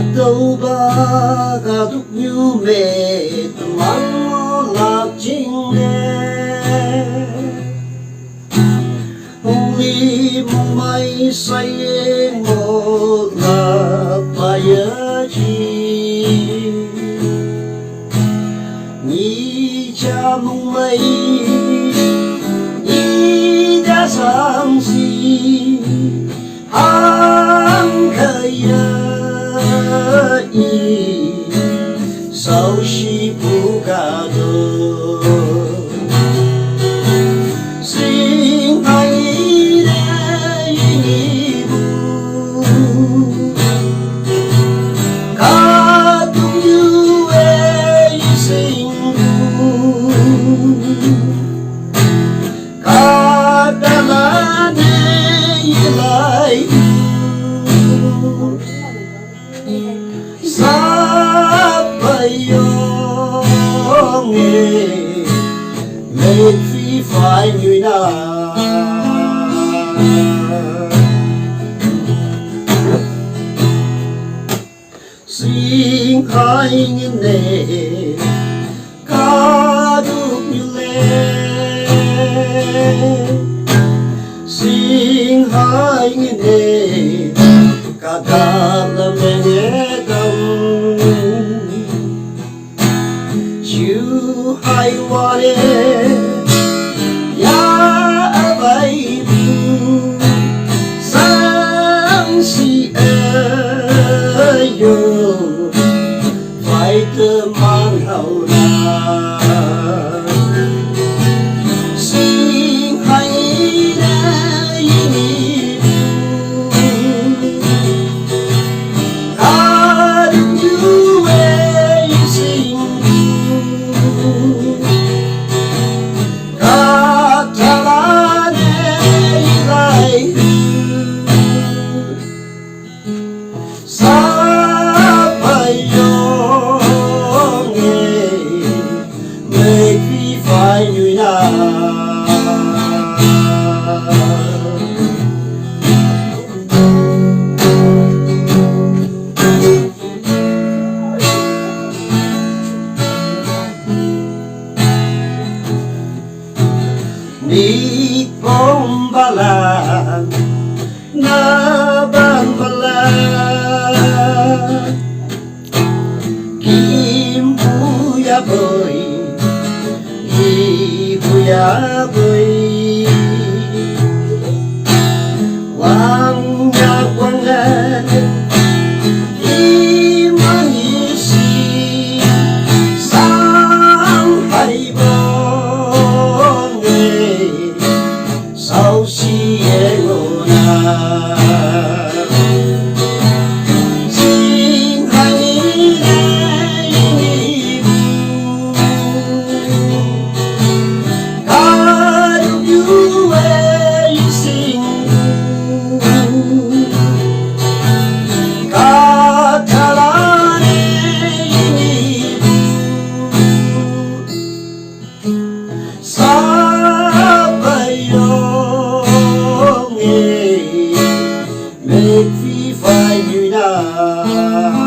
đâu ba ga đúc như mẹ mang ngó lạc chính nè ly mai say ngó lạc bay chi nhị cha mong mây nhị đã sang si ang khơi sao si bu ca do sing ai để ni bu ca tung như ai sing bu ca đã là để lại mệt phi phải như nào xin hai nghìn nè ca đúc như lệ xin hai nghìn nè ca đà là mẹ nhé tâm hai wale ya bay sang si yo phải cơ mang hậu na xin hay đây ni ca được như vậy xin phải như nào ni bom bala na ban bala kim bu ya boy ya boy wang ya wang imani si sang hai bon sao si ngona make me find you now.